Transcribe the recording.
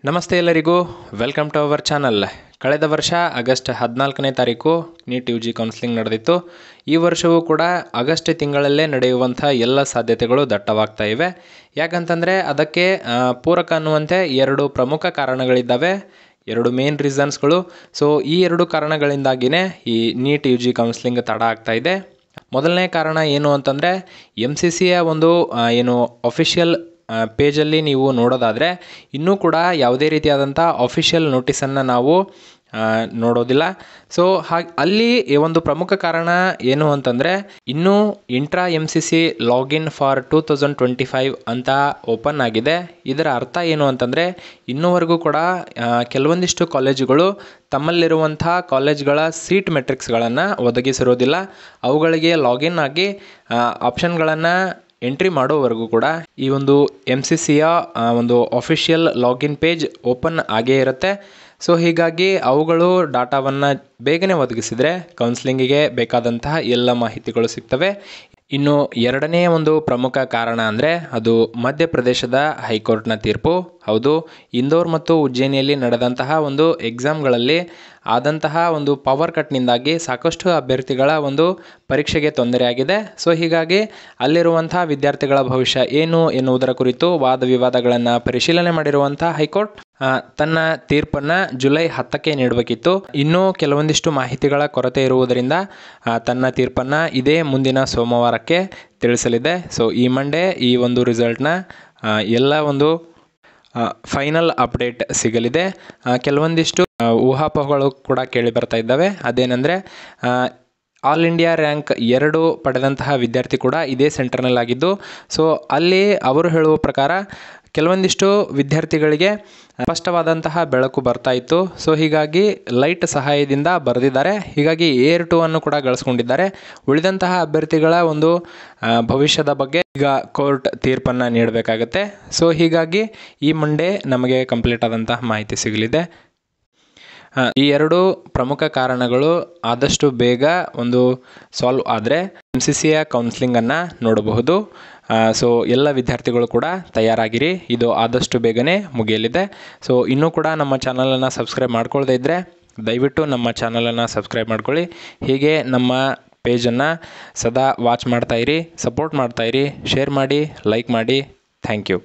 ನಮಸ್ತೆ ಎಲ್ಲರಿಗೂ, welcome to our channel. ಕಳೆದ ವರ್ಷ ಆಗಸ್ಟ್ 14ನೇ ತಾರೀಕು ನೀಟ್ UG ಕೌನ್ಸಿಲಿಂಗ್ ನಡೆದಿತ್ತು. ಈ ವರ್ಷವೂ ಕೂಡ ಆಗಸ್ಟ್ ತಿಂಗಳಲ್ಲೇ ನಡೆಯುವಂಥ ಎಲ್ಲ ಸಾಧ್ಯತೆಗಳು ದಟ್ಟವಾಗ್ತಾ ಇವೆ. ಯಾಕಂತಂದರೆ ಅದಕ್ಕೆ ಪೂರಕ ಅನ್ನುವಂತೆ ಎರಡು ಪ್ರಮುಖ ಕಾರಣಗಳಿದ್ದಾವೆ, ಎರಡು ಮೇನ್ ರೀಸನ್ಸ್ಗಳು. ಸೊ ಈ ಎರಡು ಕಾರಣಗಳಿಂದಾಗಿಯೇ ಈ ನೀಟ್ UG ಕೌನ್ಸಿಲಿಂಗ್ ತಡ ಆಗ್ತಾ ಇದೆ. ಮೊದಲನೇ ಕಾರಣ ಏನು ಅಂತಂದರೆ MCCಯ ಒಂದು ಅಫಿಷಿಯಲ್ ಪೇಜಲ್ಲಿ ನೀವು ನೋಡೋದಾದರೆ ಇನ್ನೂ ಕೂಡ ಯಾವುದೇ ರೀತಿಯಾದಂಥ ಅಫಿಷಿಯಲ್ ನೋಟಿಸನ್ನು ನಾವು ನೋಡೋದಿಲ್ಲ. ಸೊ ಅಲ್ಲಿ ಒಂದು ಪ್ರಮುಖ ಕಾರಣ ಏನು ಅಂತಂದರೆ ಇನ್ನೂ ಇಂಟ್ರಾ MCC ಲಾಗಿನ್ ಫಾರ್ 2025 ಅಂತ ಓಪನ್ ಆಗಿದೆ. ಇದರ ಅರ್ಥ ಏನು ಅಂತಂದರೆ ಇನ್ನೂವರೆಗೂ ಕೂಡ ಕೆಲವೊಂದಿಷ್ಟು ಕಾಲೇಜುಗಳು ತಮ್ಮಲ್ಲಿರುವಂಥ ಕಾಲೇಜ್ಗಳ ಸೀಟ್ ಮೆಟ್ರಿಕ್ಸ್ಗಳನ್ನು ಒದಗಿಸಿರೋದಿಲ್ಲ. ಅವುಗಳಿಗೆ ಲಾಗಿನ್ ಆಗಿ ಆಪ್ಷನ್ಗಳನ್ನು ಎಂಟ್ರಿ ಮಾಡೋವರೆಗೂ ಕೂಡ ಈ ಒಂದು MCCಯ ಒಂದು ಅಫಿಷಿಯಲ್ ಲಾಗಿನ್ ಪೇಜ್ ಓಪನ್ ಆಗೇ ಇರುತ್ತೆ. ಸೊ ಹೀಗಾಗಿ ಅವುಗಳು ಡಾಟಾವನ್ನು ಬೇಗನೆ ಒದಗಿಸಿದರೆ ಕೌನ್ಸಿಲಿಂಗಿಗೆ ಬೇಕಾದಂತಹ ಎಲ್ಲ ಮಾಹಿತಿಗಳು ಸಿಗ್ತವೆ. ಇನ್ನು ಎರಡನೇ ಒಂದು ಪ್ರಮುಖ ಕಾರಣ ಅಂದರೆ ಅದು ಮಧ್ಯಪ್ರದೇಶದ ಹೈಕೋರ್ಟ್ನ ತೀರ್ಪು. ಹೌದು, ಇಂದೋರ್ ಮತ್ತು ಉಜ್ಜಯಿನಿಯಲ್ಲಿ ನಡೆದಂತಹ ಒಂದು ಎಕ್ಸಾಮ್ಗಳಲ್ಲಿ ಆದಂತಹ ಒಂದು ಪವರ್ ಕಟ್ನಿಂದಾಗಿ ಸಾಕಷ್ಟು ಅಭ್ಯರ್ಥಿಗಳ ಒಂದು ಪರೀಕ್ಷೆಗೆ ತೊಂದರೆಯಾಗಿದೆ. ಸೊ ಹೀಗಾಗಿ ಅಲ್ಲಿರುವಂಥ ವಿದ್ಯಾರ್ಥಿಗಳ ಭವಿಷ್ಯ ಏನು ಎನ್ನುವುದರ ಕುರಿತು ವಾದ ವಿವಾದಗಳನ್ನು ಪರಿಶೀಲನೆ ಮಾಡಿರುವಂಥ ಹೈಕೋರ್ಟ್ ತನ್ನ ತೀರ್ಪನ್ನು ಜುಲೈ 10ಕ್ಕೆ ನೀಡಬೇಕಿತ್ತು. ಇನ್ನೂ ಕೆಲವೊಂದಿಷ್ಟು ಮಾಹಿತಿಗಳ ಕೊರತೆ ಇರುವುದರಿಂದ ತನ್ನ ತೀರ್ಪನ್ನು ಇದೇ ಮುಂದಿನ ಸೋಮವಾರಕ್ಕೆ ತಿಳಿಸಲಿದೆ. ಸೊ ಈ ಮಂಡೇ ಈ ಒಂದು ರಿಸಲ್ಟ್ನ ಎಲ್ಲ ಒಂದು ಫೈನಲ್ ಅಪ್ಡೇಟ್ ಸಿಗಲಿದೆ. ಕೆಲವೊಂದಿಷ್ಟು ಊಹಾಪೋಹಗಳು ಕೂಡ ಕೇಳಿ ಬರ್ತಾ ಇದ್ದಾವೆ. ಅದೇನೆಂದರೆ ಆಲ್ ಇಂಡಿಯಾ ರ್ಯಾಂಕ್ 2 ಪಡೆದಂತಹ ವಿದ್ಯಾರ್ಥಿ ಕೂಡ ಇದೇ ಸೆಂಟರ್ನಲ್ಲಾಗಿದ್ದು, ಸೊ ಅಲ್ಲಿ ಅವರು ಹೇಳುವ ಪ್ರಕಾರ ಕೆಲವೊಂದಿಷ್ಟು ವಿದ್ಯಾರ್ಥಿಗಳಿಗೆ ಸ್ಪಷ್ಟವಾದಂತಹ ಬೆಳಕು ಬರ್ತಾ ಇತ್ತು. ಸೊ ಹೀಗಾಗಿ ಲೈಟ್ ಸಹಾಯದಿಂದ ಬರೆದಿದ್ದಾರೆ. ಹೀಗಾಗಿ A2 ಅನ್ನು ಕೂಡ ಗಳಿಸ್ಕೊಂಡಿದ್ದಾರೆ. ಉಳಿದಂತಹ ಅಭ್ಯರ್ಥಿಗಳ ಒಂದು ಭವಿಷ್ಯದ ಬಗ್ಗೆ ಈಗ ಕೋರ್ಟ್ ತೀರ್ಪನ್ನು ನೀಡಬೇಕಾಗತ್ತೆ. ಸೊ ಹೀಗಾಗಿ ಈ ಮಂಡೇ ನಮಗೆ ಕಂಪ್ಲೀಟ್ ಆದಂತಹ ಮಾಹಿತಿ ಸಿಗಲಿದೆ. ಈ ಎರಡು ಪ್ರಮುಖ ಕಾರಣಗಳು ಆದಷ್ಟು ಬೇಗ ಒಂದು ಸಾಲ್ವ್ ಆದರೆ MCCಯ ಕೌನ್ಸಿಲಿಂಗನ್ನು ನೋಡಬಹುದು. ಸೊ ಎಲ್ಲ ವಿದ್ಯಾರ್ಥಿಗಳು ಕೂಡ ತಯಾರಾಗಿರಿ, ಇದು ಆದಷ್ಟು ಬೇಗನೆ ಮುಗಿಯಲಿದೆ. ಸೊ ಇನ್ನೂ ಕೂಡ ನಮ್ಮ ಚಾನಲನ್ನು ಸಬ್ಸ್ಕ್ರೈಬ್ ಮಾಡ್ಕೊಳ್ಳದೇ ಇದ್ದರೆ ದಯವಿಟ್ಟು ನಮ್ಮ ಚಾನಲನ್ನು ಸಬ್ಸ್ಕ್ರೈಬ್ ಮಾಡ್ಕೊಳ್ಳಿ. ಹೀಗೆ ನಮ್ಮ ಪೇಜನ್ನು ಸದಾ ವಾಚ್ ಮಾಡ್ತಾಯಿರಿ, ಸಪೋರ್ಟ್ ಮಾಡ್ತಾಯಿರಿ, ಶೇರ್ ಮಾಡಿ, ಲೈಕ್ ಮಾಡಿ. Thank you.